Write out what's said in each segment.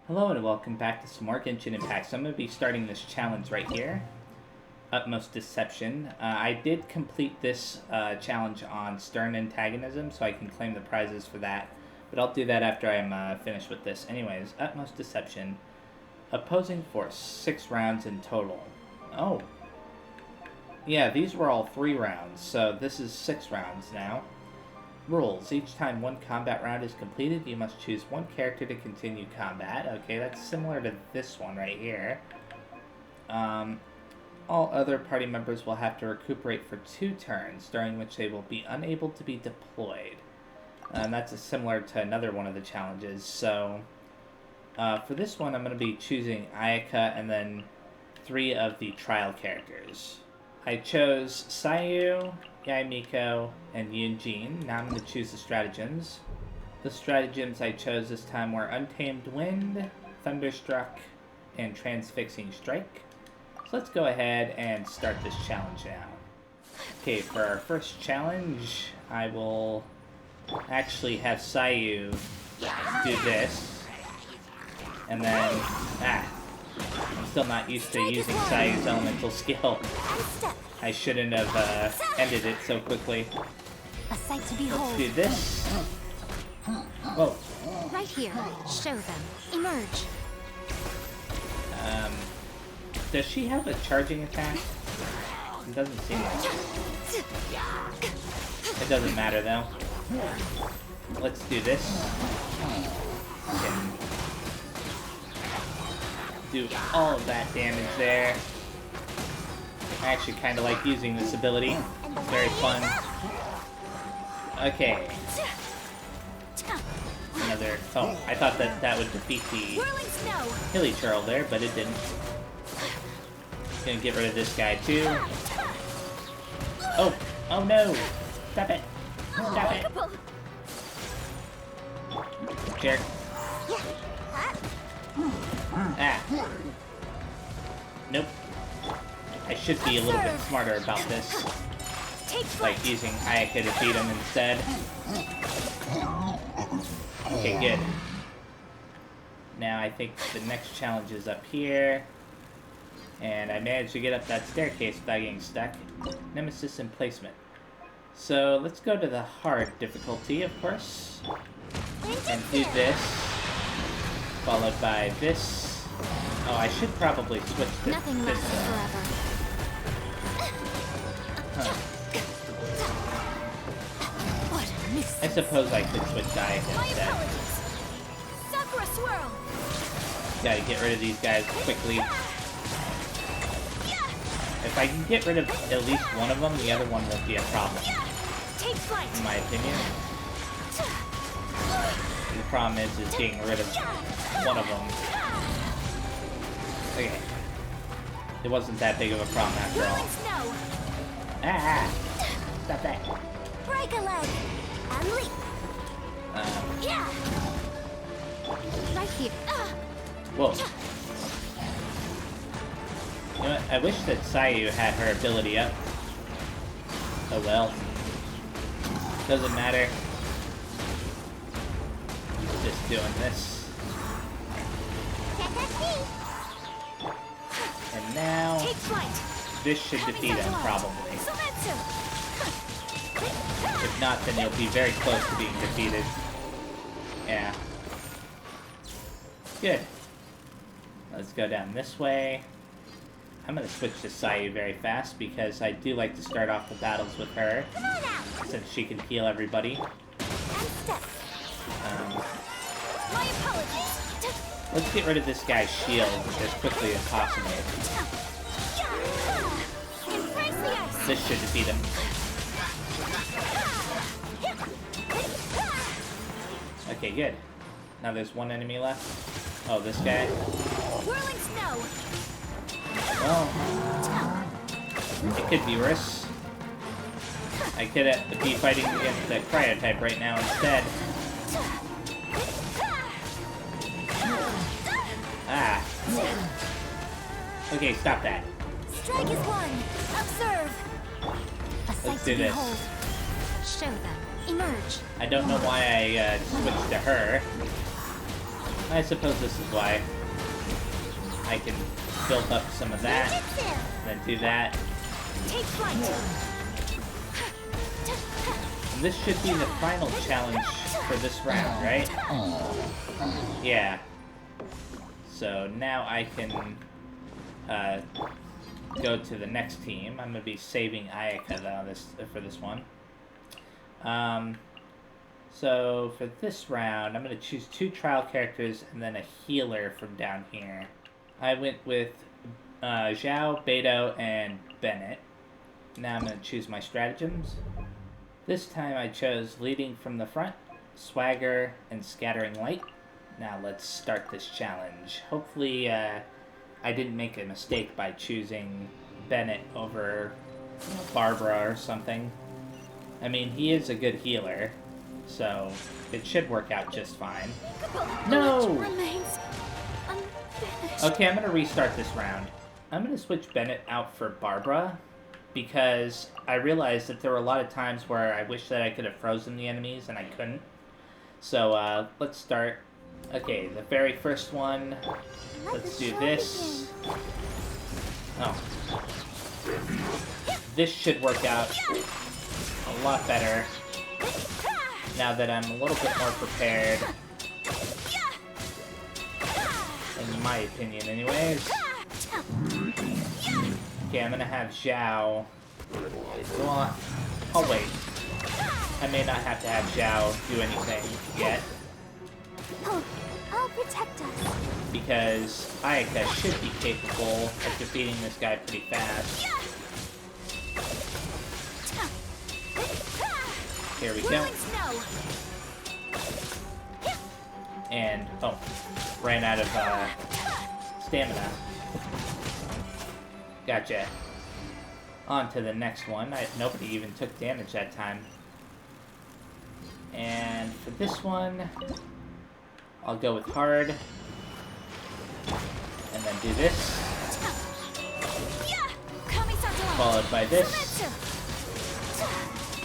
Hello and welcome back to some more Genshin Impact. So I'm going to be starting this challenge right here. Utmost Deception. I did complete this challenge on Stern Antagonism, so I can claim the prizes for that. But I'll do that after I'm finished with this. Anyways, Utmost Deception. Opposing force, 6 rounds in total. Oh. Yeah, these were all 3 rounds, so this is 6 rounds now. Rules. Each time one combat round is completed, you must choose one character to continue combat. Okay, that's similar to this one right here. All other party members will have to recuperate for 2 turns, during which they will be unable to be deployed. And that's similar to another one of the challenges. So, for this one, I'm going to be choosing Ayaka and then 3 of the trial characters. I chose Sayu, Yaimiko, and Yunjin. Now I'm going to choose the stratagems. The stratagems I chose this time were Untamed Wind, Thunderstruck, and Transfixing Strike. So let's go ahead and start this challenge now. Okay, for our first challenge, I will actually have Sayu do this. And then, I'm still not used to using Sayu's elemental skill. I shouldn't have ended it so quickly. A sight to behold. Let's do this. Whoa. Right here. Show them. Emerge. Does she have a charging attack? It doesn't seem like it. It doesn't matter though. Let's do this. We can do all of that damage there. I actually kind of like using this ability. It's very fun. Okay. Another... Oh, I thought that would defeat the Hilly Churl there, but it didn't. Gonna get rid of this guy too. Oh! Oh no! Stop it! Stop it! Jerk. Ah. Nope. I should be a little bit smarter about this. Like using Ayaka to beat him instead. Okay, good. Now I think the next challenge is up here. And I managed to get up that staircase without getting stuck. Nemesis and placement. So let's go to the hard difficulty, of course. And do this. Followed by this. Oh, I should probably switch to Nothing this lasts forever. Huh. What a miss. I suppose I could switch to Ayaka instead. Sakura swirl. Gotta get rid of these guys quickly. If I can get rid of at least one of them, the other one won't be a problem. Take flight. In my opinion. The problem is getting rid of one of them. Okay. It wasn't that big of a problem after all. Ah! Stop that. Break a leg. And leap. Right here. Whoa. You know what? I wish that Sayu had her ability up. Oh well. Doesn't matter. Just doing this. And now, this should defeat him, probably. If not, then you'll be very close to being defeated. Yeah. Good. Let's go down this way. I'm going to switch to Sayu very fast because I do like to start off the battles with her, since she can heal everybody. Let's get rid of this guy's shield as quickly as possible. This should defeat him. Okay, good. Now there's one enemy left. Oh, this guy? Whirling snow. Well, it could be worse. I could be fighting against the cryotype right now instead. Ah. Okay, stop that. Strike is one. Observe. Let's do this. Show them. Emerge. I don't know why I switched to her. I suppose this is why I can build up some of that, then do that. Take flight. And this should be the final challenge for this round, right? Yeah. So now I can go to the next team. I'm gonna be saving Ayaka though for this one. So for this round, I'm gonna choose 2 trial characters and then a healer from down here. I went with Zhao, Beto, and Bennett. Now I'm gonna choose my stratagems. This time I chose leading from the front, swagger, and scattering light. Now let's start this challenge. Hopefully I didn't make a mistake by choosing Bennett over Barbara or something. I mean, he is a good healer, so it should work out just fine. No! Remains unfinished. Okay, I'm gonna restart this round. I'm gonna switch Bennett out for Barbara, because I realized that there were a lot of times where I wish that I could have frozen the enemies and I couldn't. So let's start. Okay, the very first one. Let's do this. Oh. This should work out a lot better now that I'm a little bit more prepared. In my opinion, anyways. Okay, I'm gonna have Zhao. Well, I'll wait. I may not have to have Zhao do anything yet. I'll protect us. Because Ayaka should be capable of defeating this guy pretty fast. Here we go. And, oh, ran out of stamina. Gotcha. On to the next one. Nobody even took damage that time. And for this one, I'll go with hard. And then do this. Followed by this.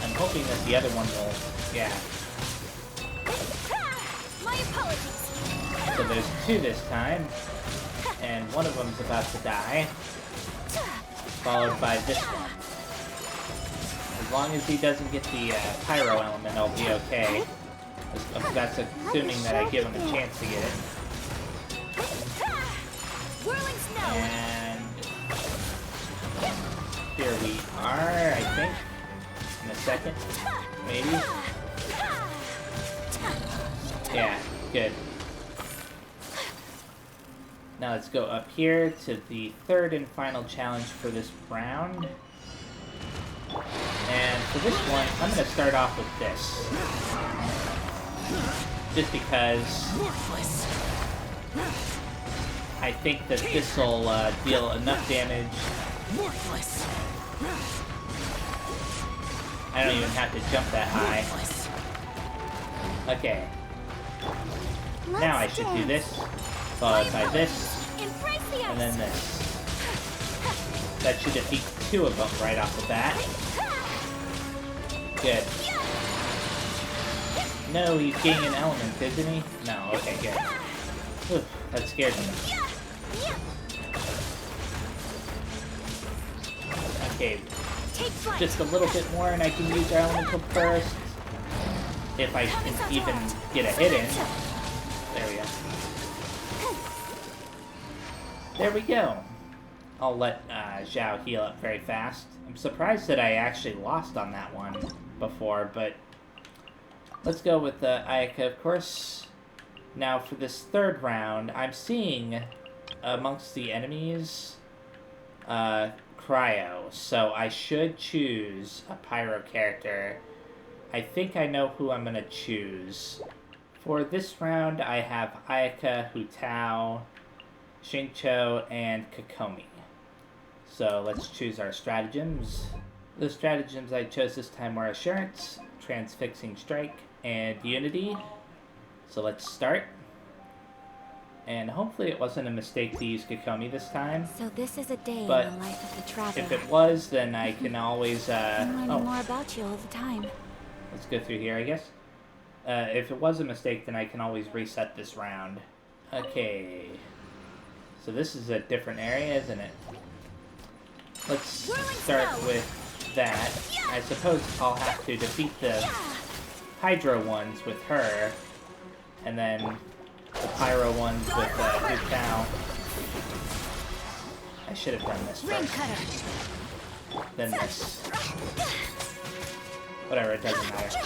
I'm hoping that the other one will, yeah. My apologies. So there's 2 this time. And one of them's about to die. Followed by this one. As long as he doesn't get the pyro element, I'll be okay. That's assuming that I give him a chance to get it. And here we are, I think. In a second, maybe. Yeah, good. Now let's go up here to the 3rd and final challenge for this round. And for this one, I'm going to start off with this. Just because I think that this will deal enough damage. I don't even have to jump that high. Okay. Now I should do this, followed by this, and then this. That should defeat 2 of them right off the bat. Good. No, he's gaining an element, isn't he? No, okay, good. Oof, that scared me. Okay, just a little bit more and I can use our elemental burst. If I can even get a hit in. There we go. There we go. I'll let Zhao heal up very fast. I'm surprised that I actually lost on that one before, but let's go with Ayaka, of course. Now for this 3rd round, I'm seeing amongst the enemies Cryo, so I should choose a Pyro character. I think I know who I'm going to choose. For this round, I have Ayaka, Hu Tao, Xingqiu, and Kokomi. So let's choose our stratagems. The stratagems I chose this time were Assurance, Transfixing Strike, and Unity. So let's start. And hopefully it wasn't a mistake to use Kokomi this time. So this is a day But in the life of the traveler. if it was, then I can always... I'm learning more about you all the time. Let's go through here, I guess. If it was a mistake, then I can always reset this round. Okay. So this is a different area, isn't it? Let's start with that. I suppose I'll have to defeat the Hydro ones with her, and then the Pyro ones with Hukao. I should have done this first. Then this. Whatever, it doesn't matter.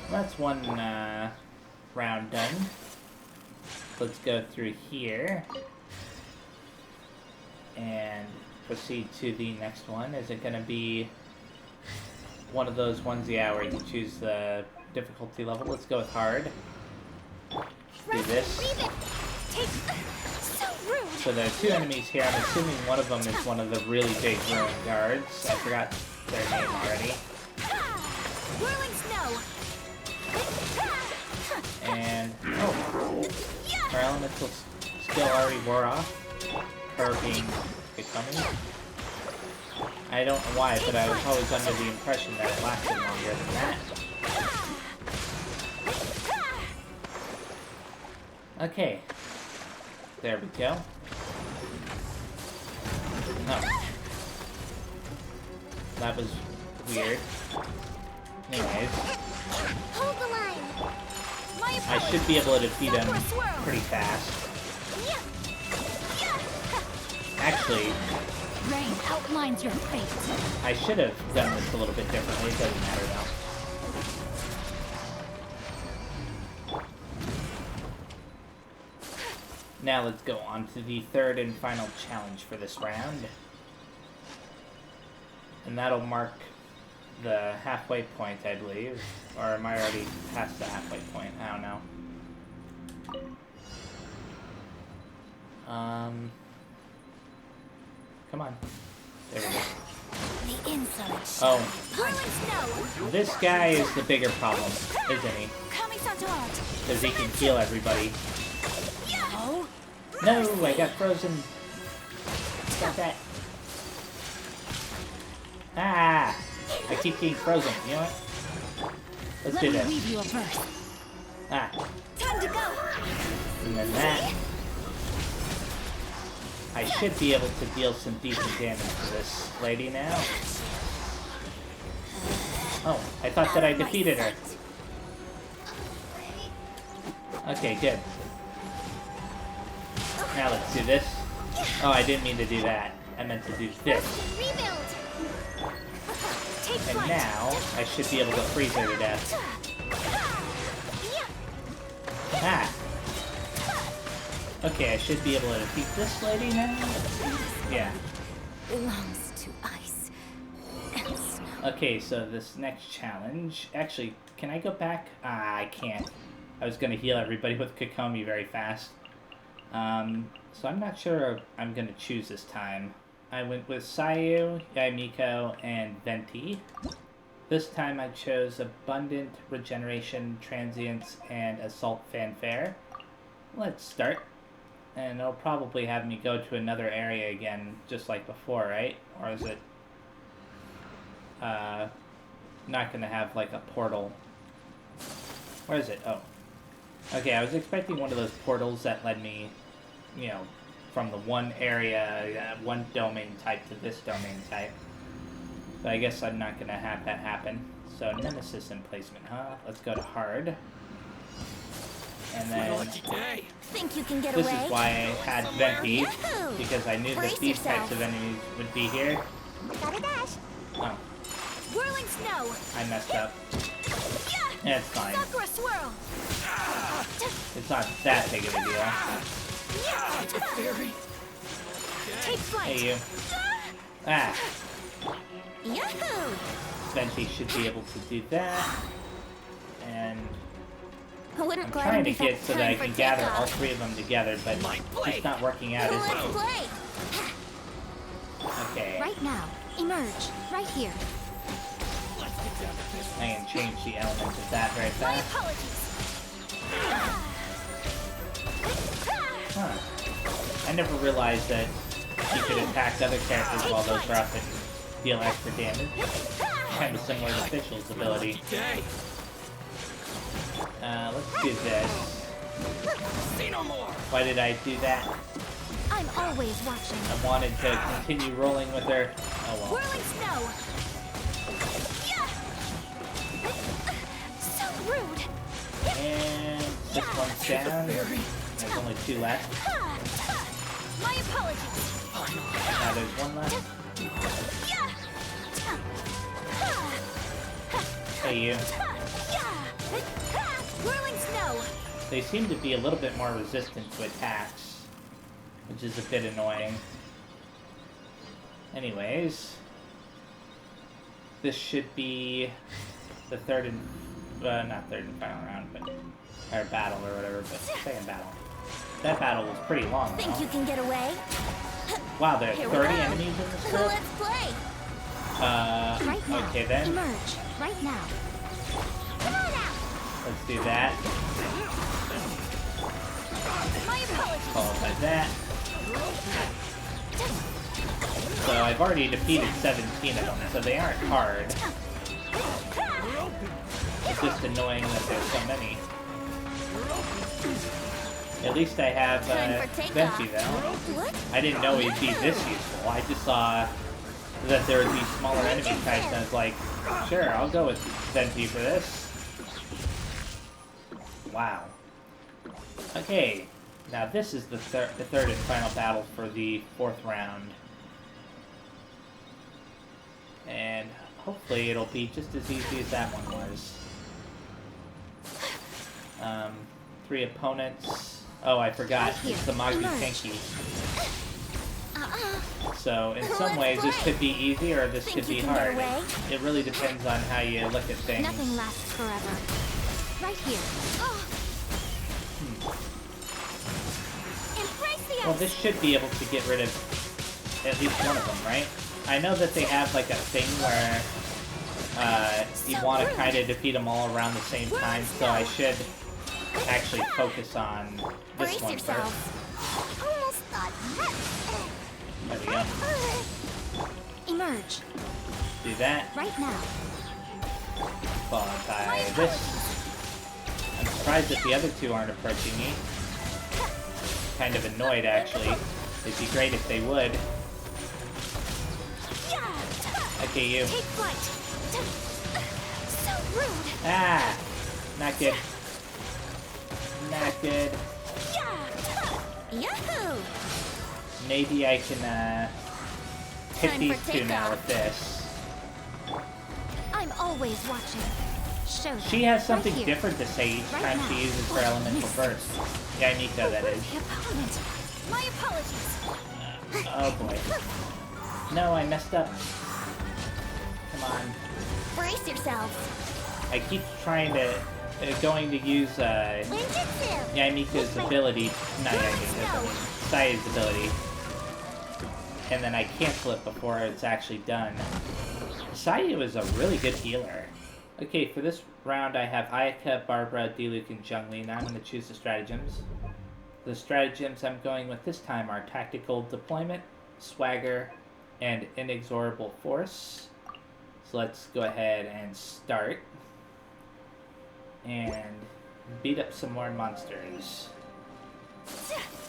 That's one round done. Let's go through here and proceed to the next one. Is it going to be one of those ones, yeah, where you choose the difficulty level? Let's go with hard. Do this. So there are two enemies here. I'm assuming one of them is one of the really big ruin guards. I forgot their name already. And, oh, her elemental skill already wore off. Her being becoming. I don't know why, but I was always under the impression that it lasted longer than that. Okay. There we go. Oh. That was weird. Anyways. Hold the line. I should be able to defeat him pretty fast. Actually, Rain outlines your fate. I should have done this a little bit differently. It doesn't matter though. Now let's go on to the third and final challenge for this round. And that'll mark the halfway point, I believe. Or am I already past the halfway point? I don't know. Come on. There we go. The inside. Oh. This guy is the bigger problem, isn't he? Because he can heal everybody. No, I got frozen. Stop that. Ah! I keep getting frozen. You know what? Let's do this. Ah. Time to go. And then that. I should be able to deal some decent damage to this lady now. Oh, I thought that I defeated her. Okay, good. Now let's do this. Oh, I didn't mean to do that. I meant to do this. And now, I should be able to freeze her to death. Ah! Okay, I should be able to defeat this lady now? Yeah. Belongs to ice and snow. Okay, so this next challenge... Actually, can I go back? Ah, I can't. I was going to heal everybody with Kokomi very fast. So I'm not sure I'm going to choose this time. I went with Sayu, Yaimiko, and Venti. This time I chose Abundant, Regeneration, Transience, and Assault Fanfare. Let's start. And it'll probably have me go to another area again, just like before, right? Or is it not going to have, like, a portal? Where is it? Oh. Okay, I was expecting one of those portals that led me, you know, from the one area, one domain type to this domain type. But I guess I'm not going to have that happen. So, Nemesis emplacement, huh? Let's go to hard. And then... Think you can get this away? is why I had Venti, because I knew that these types of enemies would be here. Gotta dash. Oh. Whirling snow. I messed up. Yeah, it's fine. Sakura swirl. It's not that big of a deal. Take flight. Hey, you. Ah. Yahoo! Venti should be able to do that. And I wouldn't I'm glide trying to into get so that I time can for gather takeoff. all three of them together, but it's not working out, is Let's it? play. Okay. Right now. Emerge. Right here. I can change the elements of that very My fast. apologies. Huh. I never realized that you could attack other characters while those are up and deal extra damage. Kind of similar to Fischl's ability. Let's do this. See no more. Why did I do that? I'm always watching. I wanted to continue rolling with her. Oh well. Whirling snow. Yeah. So rude. And this one's down. There's only 2 left. My apologies. Now there's 1 left. Hey you. Whirling snow. They seem to be a little bit more resistant to attacks, which is a bit annoying. Anyways, this should be the third and not third and final round, but or battle or whatever, but second battle. That battle was pretty long, Think though. you can get away? Wow, there are Here we 30 go. enemies in this group? Let's play. Right now. Okay then. Emerge. Right now. Come on out. Let's do that. My apologies. Followed by that. So I've already defeated 17 of them, so they aren't hard. It's just annoying that there's so many. At least I have Venti though. What? I didn't know he'd be this useful. I just saw that there would be smaller enemy types and I was like, sure, I'll go with Venti for this. Wow. Okay, now this is the third and final battle for the 4th round. And hopefully it'll be just as easy as that one was. 3 opponents. Oh, I forgot. It's the Maggi Tenki. So, in some ways, this could be easy or this could be hard. It really depends on how you look at things. Nothing lasts forever. Right here. Embrace the Well, ice. this should be able to get rid of at least one of them, right? I know that they have like a thing where you want to kind of defeat them all around the same time, so I should actually focus on this Brace one yourself. first. Almost thought. There we go. Emerge. Do that. Right now. Followed by this. I'm surprised that the other 2 aren't approaching me. Kind of annoyed, actually. It'd be great if they would. Okay, you. Take flight. So rude. Ah! Not good. Not good. Yahoo! Maybe I can, hit Time these for 2 now takeoff. with this. I'm always watching. Show them. She has something Right here. different to say each Right time now. she uses her elemental burst. Yeah, Mika, that is. The opponent. My apologies. Oh boy. No, I messed up. Come on. Brace yourselves. I keep trying to, going to use, Ninjutsu. Yamika's ability, not Yamika's, I mean, Saya's ability. And then I cancel it before it's actually done. Saya was a really good healer. Okay, for this round I have Ayaka, Barbara, Diluc, and Zhongli. Now I'm going to choose the stratagems. The stratagems I'm going with this time are Tactical Deployment, Swagger, and Inexorable Force. So let's go ahead and start. And beat up some more monsters.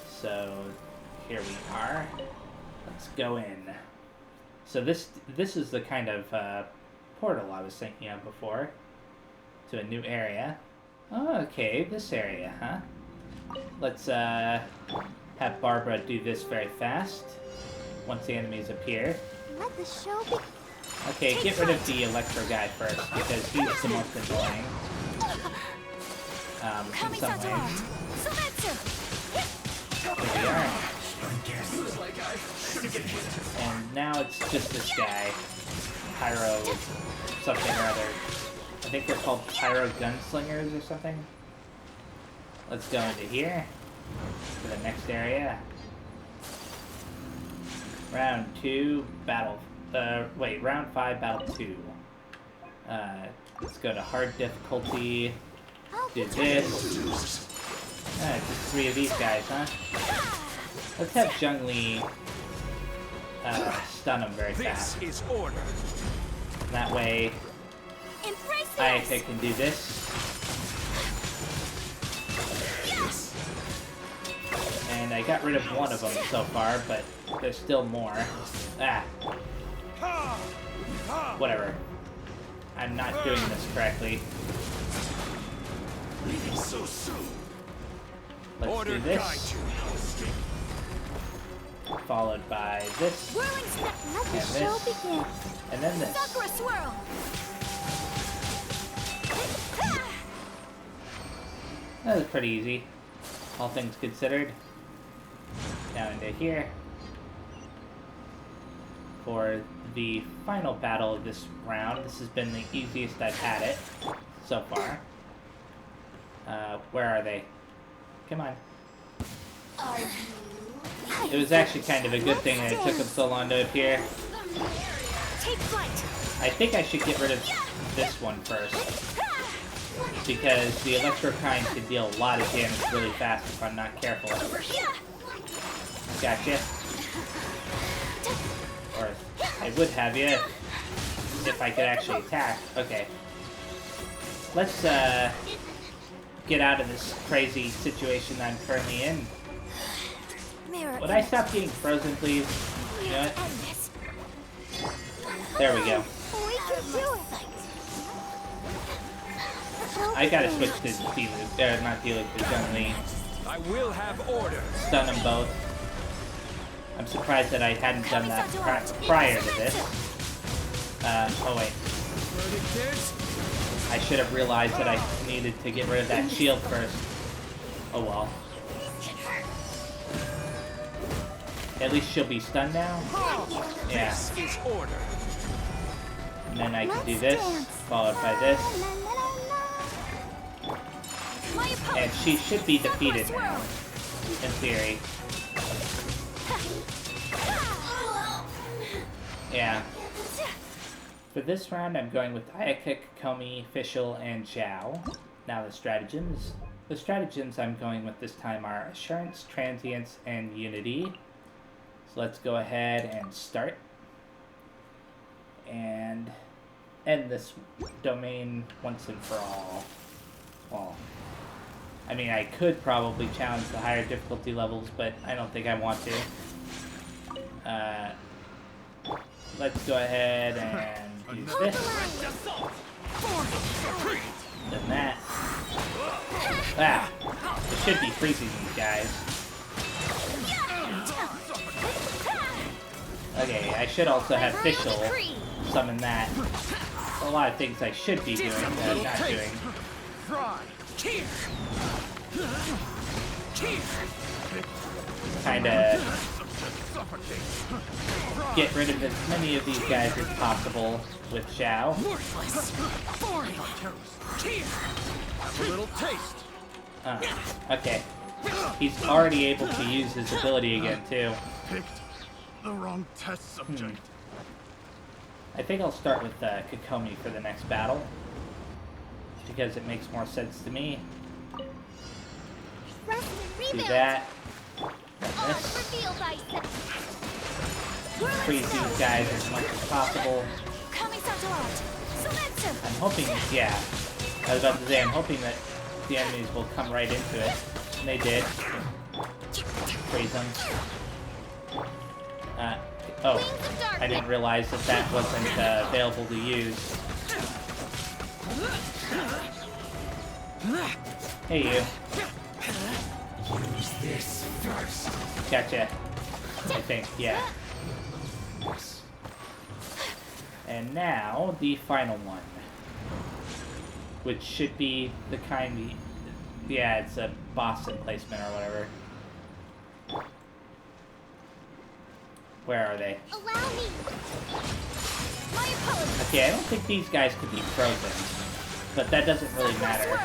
So here we are. Let's go in. So this is the kind of portal I was thinking of before to a new area. Oh, okay, this area, huh? Let's have Barbara do this very fast once the enemies appear. Let the show be. Okay, get rid of the Electro guy first because he's the most annoying. In some ways. Here we are. And now it's just this guy. Pyro something or other. I think they're called Pyro Gunslingers or something. Let's go into here. To the next area. Round 2, battle. Round 5, battle 2. Let's go to hard difficulty. Do this. Just 3 of these guys, huh? Let's have Zhongli stun him very fast. This is order. That way, Ayaka can do this. And I got rid of one of them so far, but there's still more. Ah. Whatever. I'm not doing this correctly. Leaving so soon. Let's do this. Followed by this. Whirling snap. Let the And show this. begin. And then this. Sakura swirl. That was pretty easy, all things considered. Down into here. For the final battle of this round, this has been the easiest I've had it so far. Where are they? Come on. It was actually kind of a good thing that it took them so long to appear. Take flight. I think I should get rid of this one first, because the electro kind can deal a lot of damage really fast if I'm not careful. Gotcha. Or I would have you if I could actually attack. Okay. Let's get out of this crazy situation I'm currently in. Would I stop getting frozen, please? You know what? There we go. We can do it. I gotta switch to D-Loop. Not D-Loop, to Zhongli. I will have order. Stun them both. I'm surprised that I hadn't done that prior to this. Oh wait. Ready, kids? I should have realized that I needed to get rid of that shield first. Oh well. At least she'll be stunned now? Yeah. This is order. And then I can do this, followed by this. And she should be defeated now, in theory. Yeah. For this round, I'm going with Ayaka, Komi, Fischl, and Zhao. Now the stratagems. The stratagems I'm going with this time are Assurance, Transience, and Unity. So let's go ahead and start. And end this domain once and for all. Well, I mean, I could probably challenge the higher difficulty levels, but I don't think I want to. Let's go ahead and do this. Then that. Ah! It should be freezing these guys. Okay, I should also have Fischl summon that. A lot of things I should be doing that I'm not doing. Kinda get rid of as many of these guys as possible with Zhao. Have a little taste. Okay. He's already able to use his ability again, too. Picked the wrong test subject. I think I'll start with Kokomi for the next battle, because it makes more sense to me. Do that. And this. Freeze these guys as much as possible. I'm hoping, yeah. I was about to say, I'm hoping that the enemies will come right into it. And they did. Freeze them. Oh, I didn't realize that that wasn't available to use. Hey, you. Use this first. Gotcha. I think, yeah. And now, the final one. Which should be the kind... Yeah, it's a boss emplacement or whatever. Where are they? Allow me. My apologies. Okay, I don't think these guys could be frozen. But that doesn't really matter.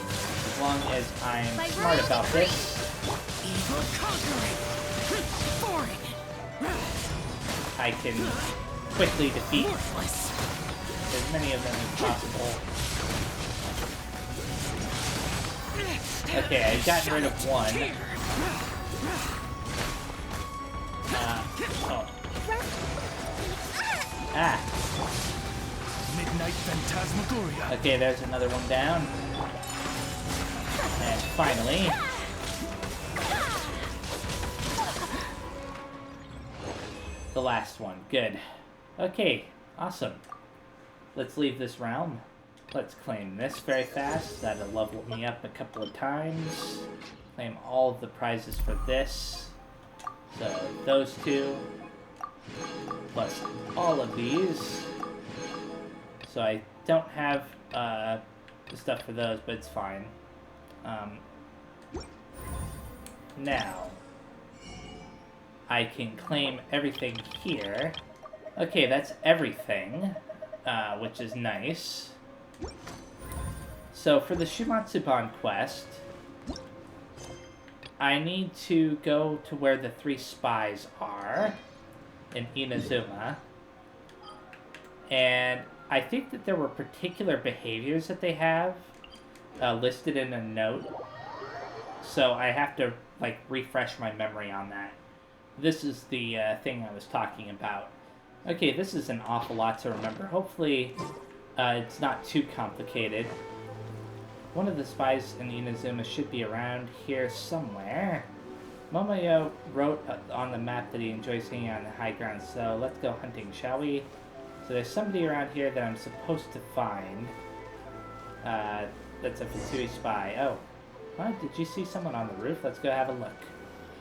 As long as I'm smart about this. I can quickly defeat as many of them as possible. Okay, I've gotten rid of one. Oh. Ah! Midnight Phantasmagoria. Okay, there's another one down. And finally... the last one. Good. Okay, awesome. Let's leave this realm. Let's claim this very fast. That'll level me up a couple of times. Claim all of the prizes for this. So those two. Plus all of these. So I don't have the stuff for those, but it's fine. Now, I can claim everything here. Okay, that's everything, which is nice. So for the Shumatsubon Quest, I need to go to where the 3 spies are in Inazuma. And I think that there were particular behaviors that they have listed in a note. So I have to, like, refresh my memory on that. This is the thing I was talking about. Okay, this is an awful lot to remember. Hopefully, it's not too complicated. One of the spies in Inazuma should be around here somewhere. Momoyo wrote on the map that he enjoys hanging on the high ground, so let's go hunting, shall we? So there's somebody around here that I'm supposed to find. That's a Fusui spy. Oh, what? Did you see someone on the roof? Let's go have a look.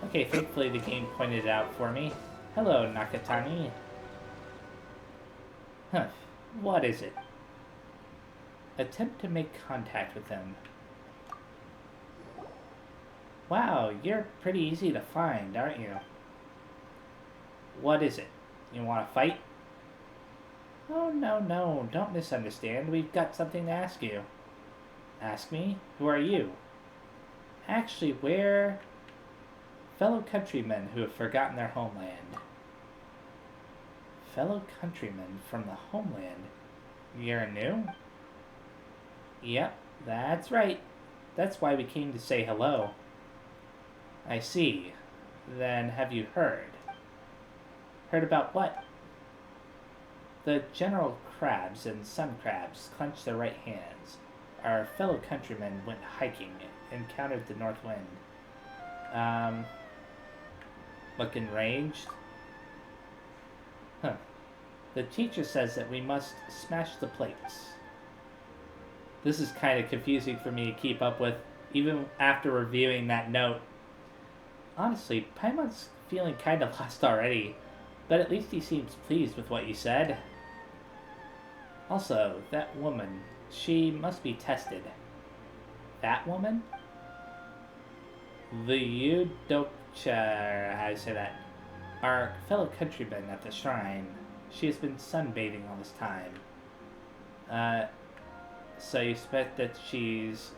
Okay, thankfully the game pointed it out for me. Hello, Nakatani. Huh, what is it? Attempt to make contact with him. Wow, you're pretty easy to find, aren't you? What is it? You want to fight? Oh, no, don't misunderstand. We've got something to ask you. Ask me? Who are you? Actually, we're fellow countrymen who have forgotten their homeland. Fellow countrymen from the homeland? You're new? Yep, that's right. That's why we came to say hello. I see. Then have you heard? Heard about what? The general crabs and sun crabs clenched their right hands. Our fellow countrymen went hiking, encountered the north wind. Looking ranged? Huh. The teacher says that we must smash the plates. This is kind of confusing for me to keep up with, even after reviewing that note. Honestly, Paimon's feeling kind of lost already, but at least he seems pleased with what you said. Also, that woman, she must be tested. That woman? The Yudocha, how do you say that? Our fellow countryman at the shrine. She has been sunbathing all this time. So you expect that she's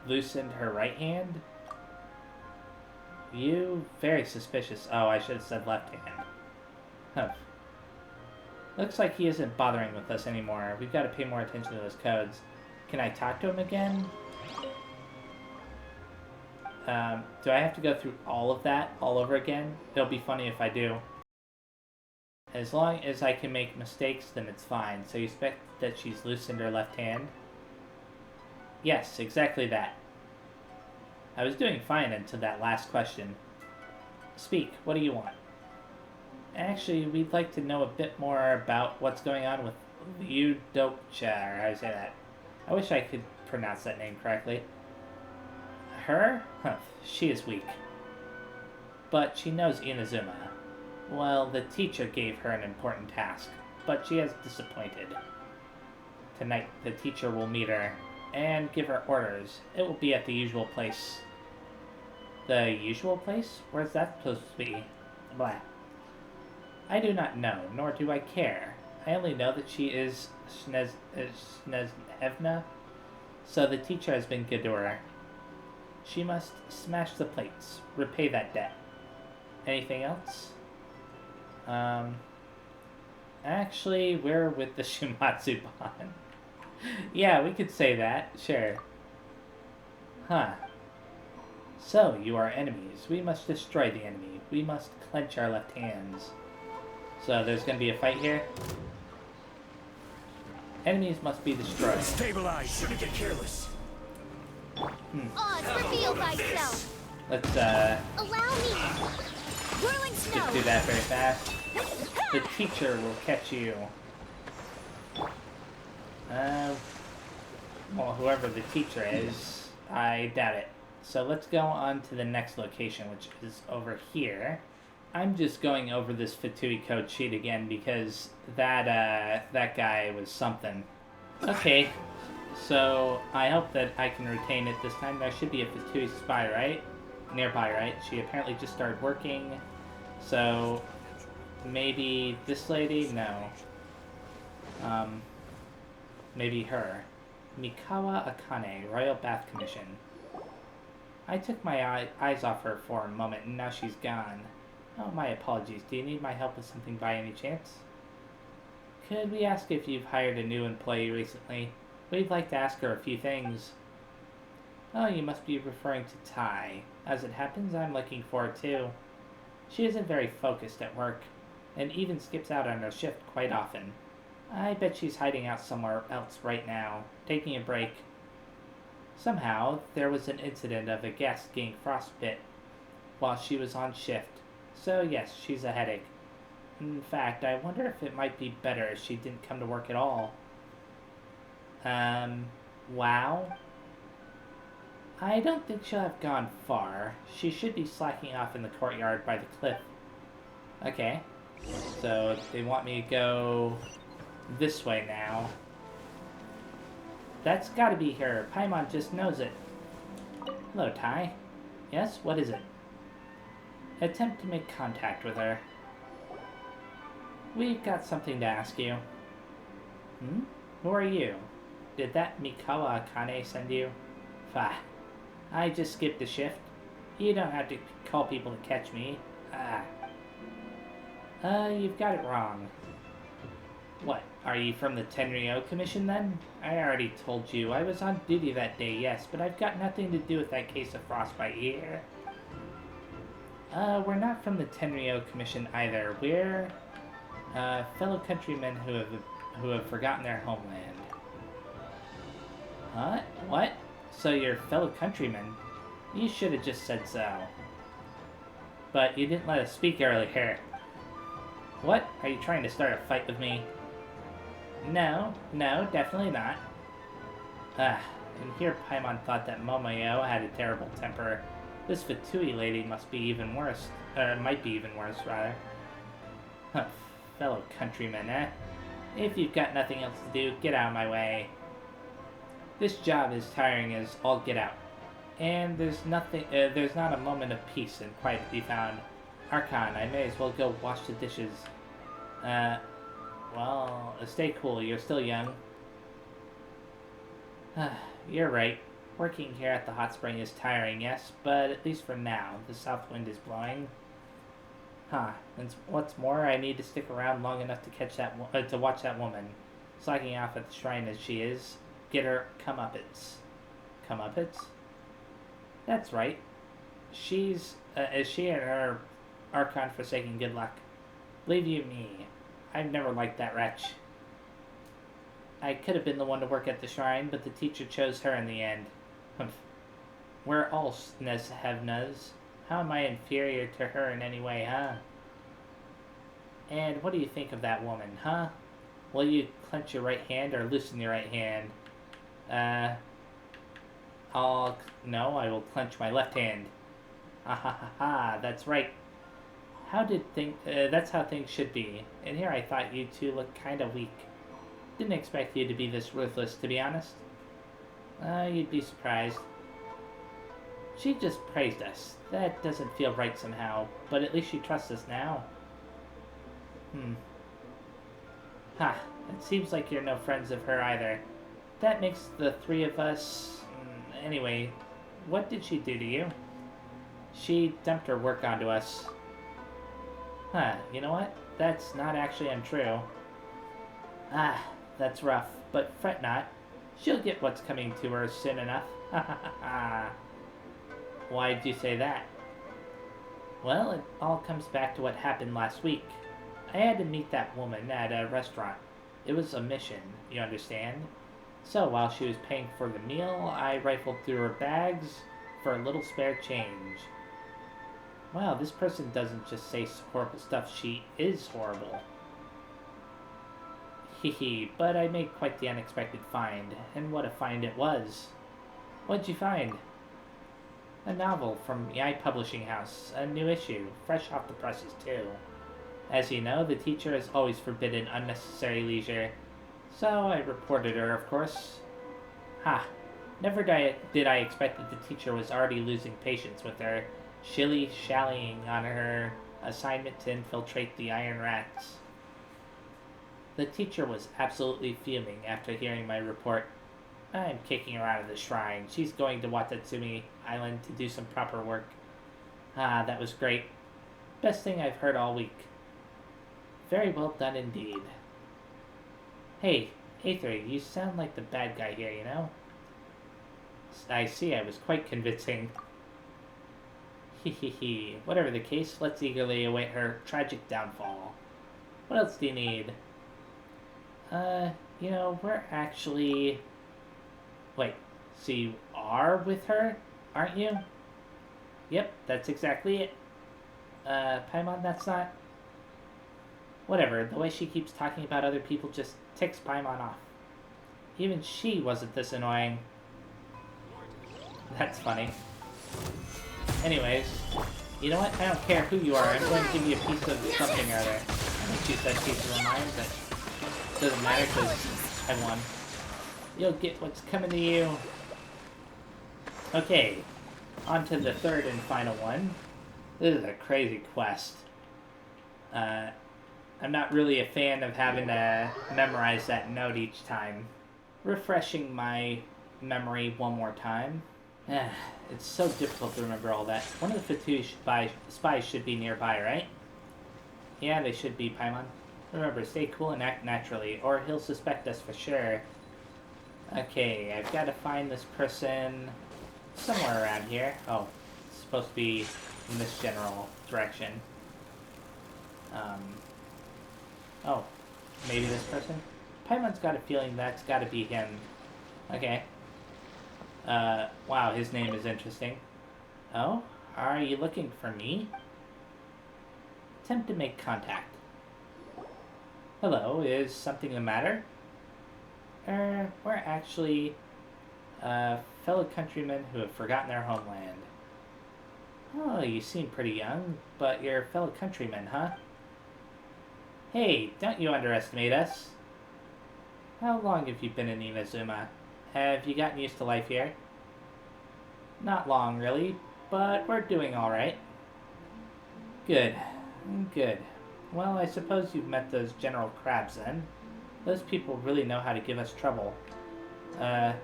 loosened her right hand? You very suspicious. Oh, I should have said left hand. Huh. Looks like he isn't bothering with us anymore. We've got to pay more attention to those codes. Can I talk to him again? Do I have to go through all of that all over again? It'll be funny if I do. As long as I can make mistakes, then it's fine. So you expect that she's loosened her left hand? Yes, exactly that. I was doing fine until that last question. Speak, what do you want? Actually, we'd like to know a bit more about what's going on with Yudocha, or how do you say that? I wish I could pronounce that name correctly. Her? Huh, she is weak. But she knows Inazuma. Well, the teacher gave her an important task, but she has disappointed. Tonight, the teacher will meet her and give her orders. It will be at the usual place. The usual place? Where's that supposed to be? Blah. I do not know, nor do I care. I only know that she is Snezhevna, so the teacher has been good to her. She must smash the plates, repay that debt. Anything else? Actually, we're with the Shumatsuban. Yeah, we could say that, sure. Huh. So, you are enemies. We must destroy the enemy. We must clench our left hands. So, there's gonna be a fight here? Enemies must be destroyed. Stabilize. Shouldn't get careless. Oz, reveal thyself. Let's, Allow me. Whirling snow. just do that very fast. the teacher will catch you. Well, whoever the teacher is, I doubt it. So let's go on to the next location, which is over here. I'm just going over this Fatui code sheet again because that guy was something. Okay, so I hope that I can retain it this time. There should be a Fatui spy, right? Nearby, right? She apparently just started working. So maybe this lady? No. Maybe her. Mikawa Akane, Royal Bath Commission. I took my eyes off her for a moment, and now she's gone. Oh, my apologies. Do you need my help with something by any chance? Could we ask if you've hired a new employee recently? We'd like to ask her a few things. Oh, you must be referring to Tai. As it happens, I'm looking for her too. She isn't very focused at work, and even skips out on her shift quite often. I bet she's hiding out somewhere else right now, taking a break. Somehow, there was an incident of a guest getting frostbite while she was on shift. So yes, she's a headache. In fact, I wonder if it might be better if she didn't come to work at all. Wow? I don't think she'll have gone far. She should be slacking off in the courtyard by the cliff. Okay. So, they want me to go this way now. That's gotta be her. Paimon just knows it. Hello, Tai. Yes, what is it? Attempt to make contact with her. We've got something to ask you. Who are you? Did that Mikawa Akane send you? Fah. I just skipped a shift. You don't have to call people to catch me. You've got it wrong. What, are you from the Tenryou Commission then? I already told you, I was on duty that day, yes, but I've got nothing to do with that case of frostbite here. We're not from the Tenryou Commission either. We're, fellow countrymen who have forgotten their homeland. Huh? What? So you're fellow countrymen? You should have just said so. But you didn't let us speak earlier. What? Are you trying to start a fight with me? No, definitely not. And here Paimon thought that Momoyo had a terrible temper. This Fatui lady must be even worse. Might be even worse, rather. Huh, fellow countrymen, eh? If you've got nothing else to do, get out of my way. This job is tiring as all get out. And there's not a moment of peace and quiet to be found. Archon, I may as well go wash the dishes. Well, stay cool, you're still young. You're right. Working here at the hot spring is tiring, yes, but at least for now, the south wind is blowing. And what's more, I need to stick around long enough to catch to watch that woman, slacking off at the shrine as she is. Get her comeuppance. Comeuppance? That's right. Is she and her Archon forsaken good luck? Believe you me, I've never liked that wretch. I could have been the one to work at the shrine, but the teacher chose her in the end. We're all Snezhevnas. How am I inferior to her in any way, huh? And what do you think of that woman, huh? Will you clench your right hand or loosen your right hand? No, I will clench my left hand. That's right. That's how things should be. And here I thought you two looked kinda weak. Didn't expect you to be this ruthless, to be honest. You'd be surprised. She just praised us. That doesn't feel right somehow, but at least she trusts us now. It seems like you're no friends of her either. That makes the three of us... Anyway, what did she do to you? She dumped her work onto us. You know what? That's not actually untrue. That's rough, but fret not. She'll get what's coming to her soon enough. Why'd you say that? Well, it all comes back to what happened last week. I had to meet that woman at a restaurant. It was a mission, you understand? So while she was paying for the meal, I rifled through her bags for a little spare change. Wow, this person doesn't just say horrible stuff, she is horrible. Hee, but I made quite the unexpected find, and what a find it was. What'd you find? A novel from the Publishing House, a new issue, fresh off the presses too. As you know, the teacher has always forbidden unnecessary leisure, so I reported her, of course. Ha! Never did I expect that the teacher was already losing patience with her, shilly-shallying on her assignment to infiltrate the Iron Rats. The teacher was absolutely fuming after hearing my report. I'm kicking her out of the shrine. She's going to Watatsumi Island to do some proper work. Ah, that was great. Best thing I've heard all week. Very well done indeed. Hey, Aether, you sound like the bad guy here, you know? I see, I was quite convincing. Hee. Whatever the case, let's eagerly await her tragic downfall. What else do you need? We're actually... Wait, so you are with her, aren't you? Yep, that's exactly it. Paimon, that's not... Whatever, the way she keeps talking about other people just ticks Paimon off. Even she wasn't this annoying. That's funny. Anyways, you know what? I don't care who you are. I'm going to give you a piece of something or other. I think she said piece of her mind, but it doesn't matter because I won. You'll get what's coming to you. Okay, on to the third and final one. This is a crazy quest. I'm not really a fan of having to memorize that note each time. Refreshing my memory one more time. It's so difficult to remember all that. One of the Fatui spies should be nearby, right? Yeah, they should be, Paimon. Remember, stay cool and act naturally, or he'll suspect us for sure. Okay, I've got to find this person somewhere around here. Oh, it's supposed to be in this general direction. Oh, maybe this person? Paimon's got a feeling that's got to be him. Okay. Wow, his name is interesting. Oh, are you looking for me? Attempt to make contact. Hello, is something the matter? We're actually, fellow countrymen who have forgotten their homeland. Oh, you seem pretty young, but you're fellow countrymen, huh? Hey, don't you underestimate us. How long have you been in Inazuma? Have you gotten used to life here? Not long, really, but we're doing alright. Good. Well, I suppose you've met those General Crabs, then. Those people really know how to give us trouble. Yeah,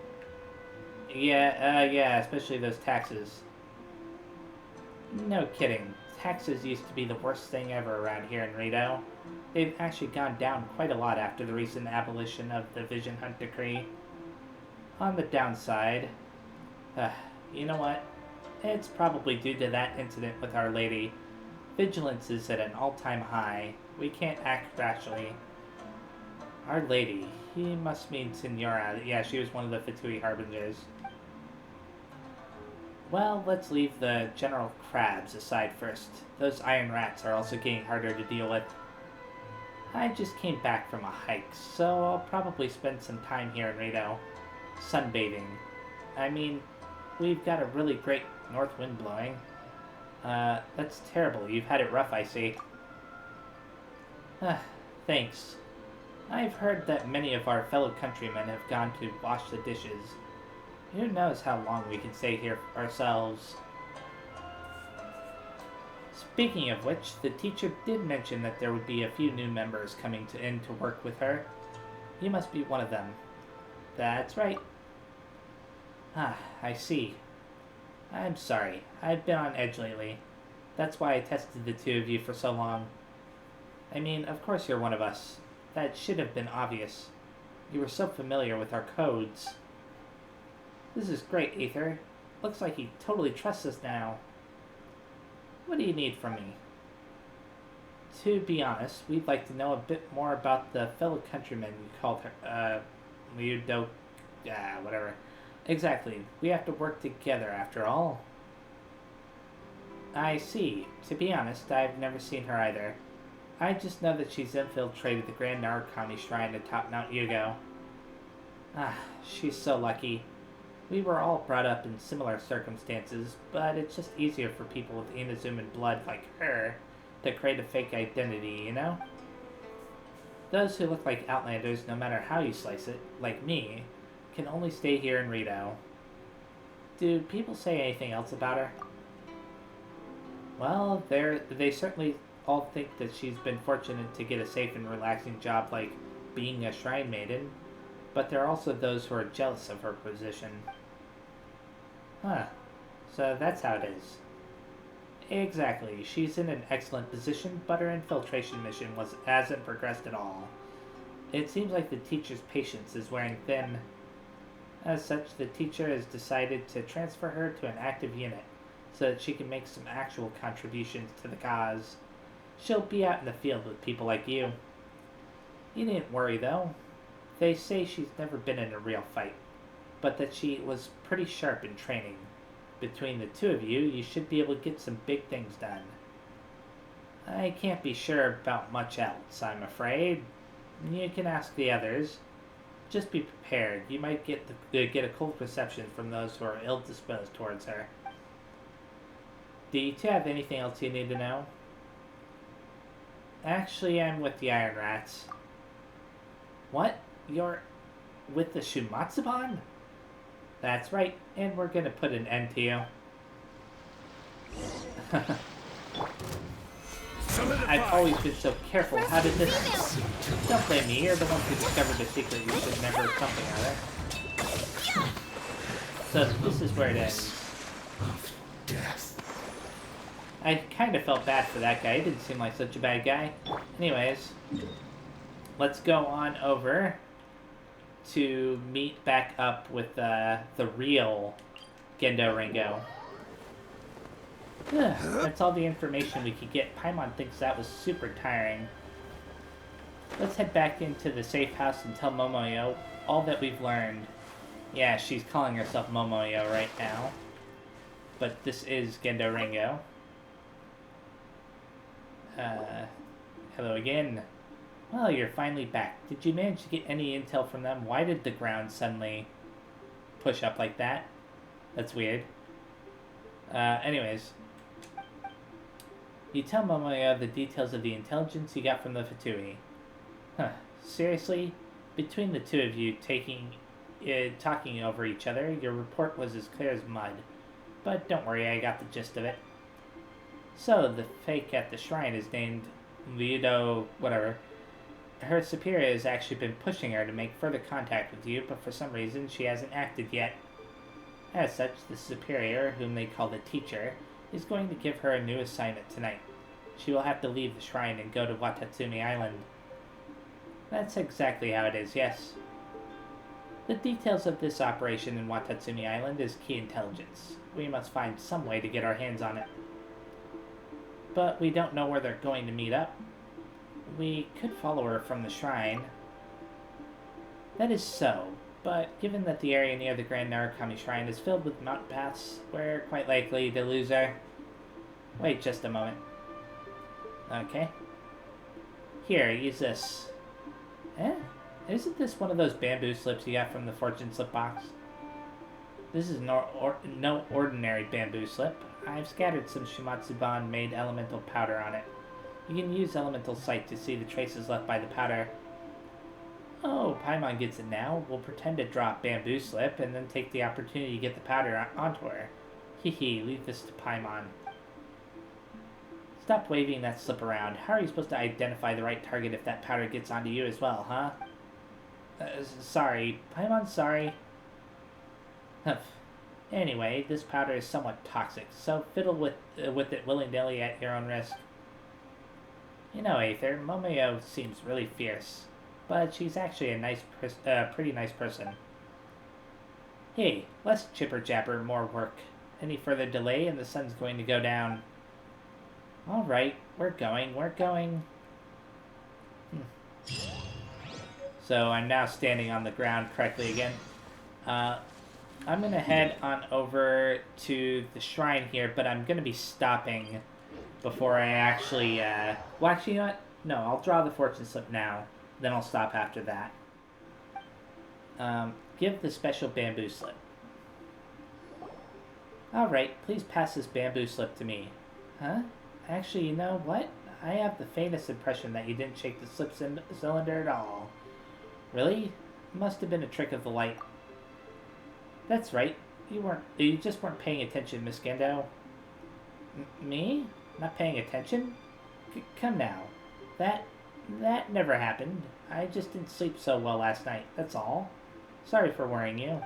especially those taxes. No kidding. Taxes used to be the worst thing ever around here in Rito. They've actually gone down quite a lot after the recent abolition of the Vision Hunt Decree. On the downside, you know what? It's probably due to that incident with Our Lady. Vigilance is at an all-time high. We can't act rashly. Our Lady. He must mean Senora. Yeah, she was one of the Fatui Harbingers. Well, let's leave the General Crabs aside first. Those Iron Rats are also getting harder to deal with. I just came back from a hike, so I'll probably spend some time here in Rito. Sunbathing. I mean, we've got a really great north wind blowing. That's terrible. You've had it rough, I see. Thanks. I've heard that many of our fellow countrymen have gone to wash the dishes. Who knows how long we can stay here ourselves. Speaking of which, the teacher did mention that there would be a few new members coming in to work with her. You must be one of them. That's right. I see. I'm sorry. I've been on edge lately. That's why I tested the two of you for so long. I mean, of course you're one of us. That should have been obvious. You were so familiar with our codes. This is great, Aether. Looks like he totally trusts us now. What do you need from me? To be honest, we'd like to know a bit more about the fellow countryman you called her, whatever. Exactly. We have to work together after all. I see. To be honest, I've never seen her either. I just know that she's infiltrated the Grand Narukami Shrine atop Mount Yugo. Ah, she's so lucky. We were all brought up in similar circumstances, but it's just easier for people with Inazuman blood like her to create a fake identity, you know? Those who look like outlanders, no matter how you slice it, like me, can only stay here in Rito. Do people say anything else about her? Well, they certainly all think that she's been fortunate to get a safe and relaxing job like being a shrine maiden, but there are also those who are jealous of her position. Huh. So that's how it is. Exactly. She's in an excellent position, but her infiltration mission hasn't progressed at all. It seems like the teacher's patience is wearing thin. As such, the teacher has decided to transfer her to an active unit, so that she can make some actual contributions to the cause. She'll be out in the field with people like you. You needn't worry, though. They say she's never been in a real fight, but that she was pretty sharp in training. Between the two of you, you should be able to get some big things done. I can't be sure about much else, I'm afraid. You can ask the others. Just be prepared. You might get a cold reception from those who are ill-disposed towards her. Do you two have anything else you need to know? Actually, I'm with the Iron Rats. What? You're with the Shumatsuban? That's right, and we're gonna put an end to you. I've always been so careful. How did this... Don't blame me, you're the one who discovered the secret. You should never something or other. So this is where it ends. I kind of felt bad for that guy. He didn't seem like such a bad guy. Anyways, let's go on over to meet back up with the real Gendo Ringo. That's all the information we could get. Paimon thinks that was super tiring. Let's head back into the safe house and tell Momoyo all that we've learned. Yeah, she's calling herself Momoyo right now. But this is Gendo Ringo. Hello again. Well, you're finally back. Did you manage to get any intel from them? Why did the ground suddenly push up like that? That's weird. Anyways. You tell Momoyo the details of the intelligence you got from the Fatui. Huh. Seriously? Between the two of you talking over each other, your report was as clear as mud. But don't worry, I got the gist of it. So, the fake at the shrine is named Lido whatever. Her superior has actually been pushing her to make further contact with you, but for some reason she hasn't acted yet. As such, the superior, whom they call the teacher, is going to give her a new assignment tonight. She will have to leave the shrine and go to Watatsumi Island. That's exactly how it is, yes. The details of this operation in Watatsumi Island is key intelligence. We must find some way to get our hands on it. But we don't know where they're going to meet up. We could follow her from the shrine. That is so, but given that the area near the Grand Narukami Shrine is filled with mountain paths, we're quite likely to lose her. Wait just a moment. Okay. Here, use this. Eh? Isn't this one of those bamboo slips you got from the fortune slip box? This is no ordinary bamboo slip. I've scattered some Shumatsuban made elemental powder on it. You can use elemental sight to see the traces left by the powder. Oh, Paimon gets it now. We'll pretend to drop bamboo slip and then take the opportunity to get the powder onto her. Hehe, leave this to Paimon. Stop waving that slip around. How are you supposed to identify the right target if that powder gets onto you as well, huh? Sorry. Paimon, sorry. Humph. Anyway, this powder is somewhat toxic, so fiddle with it willy-nilly at your own risk. You know, Aether, Momoyo seems really fierce, but she's actually a pretty nice person. Hey, less chipper-jabber, more work. Any further delay and the sun's going to go down. Alright, we're going. So I'm now standing on the ground correctly again. I'm going to head on over to the shrine here, but I'm going to be stopping before I actually... well, actually, you know what? No, I'll draw the fortune slip now. Then I'll stop after that. Give the special bamboo slip. Alright, please pass this bamboo slip to me. Huh? Actually, you know what? I have the faintest impression that you didn't shake the slip cylinder at all. Really? Must have been a trick of the light. That's right. You just weren't paying attention, Miss Gendo. Me? Not paying attention? Come now. That never happened. I just didn't sleep so well last night, that's all. Sorry for worrying you.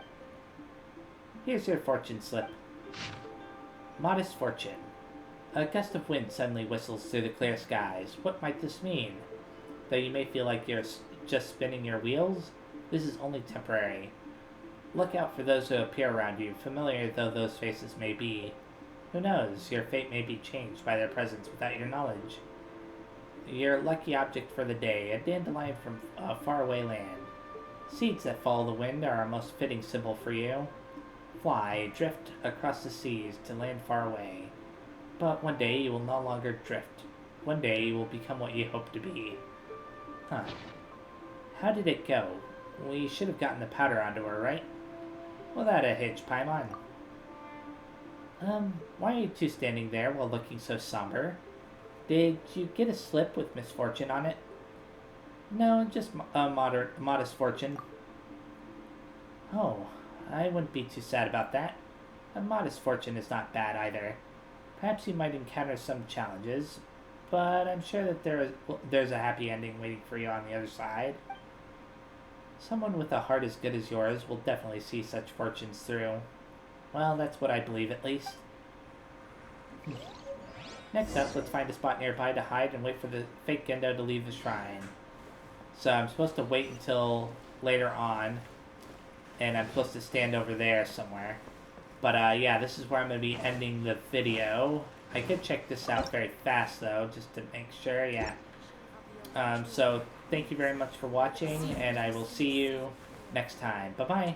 Here's your fortune slip. Modest fortune. A gust of wind suddenly whistles through the clear skies. What might this mean? Though you may feel like you're just spinning your wheels, this is only temporary. Look out for those who appear around you, familiar though those faces may be. Who knows, your fate may be changed by their presence without your knowledge. Your lucky object for the day, a dandelion from a faraway land. Seeds that follow the wind are a most fitting symbol for you. Fly, drift across the seas to land far away. But one day you will no longer drift. One day you will become what you hope to be. Huh. How did it go? We should have gotten the powder onto her, right? Without a hitch, Paimon. Why are you two standing there while looking so somber? Did you get a slip with misfortune on it? No, just a modest fortune. Oh, I wouldn't be too sad about that. A modest fortune is not bad either. Perhaps you might encounter some challenges, but I'm sure that there's a happy ending waiting for you on the other side. Someone with a heart as good as yours will definitely see such fortunes through. Well, that's what I believe at least. Next up, let's find a spot nearby to hide and wait for the fake Gendo to leave the shrine. So I'm supposed to wait until later on, and I'm supposed to stand over there somewhere. But yeah, this is where I'm going to be ending the video. I could check this out very fast though, just to make sure, yeah. So thank you very much for watching, and I will see you next time. Bye-bye.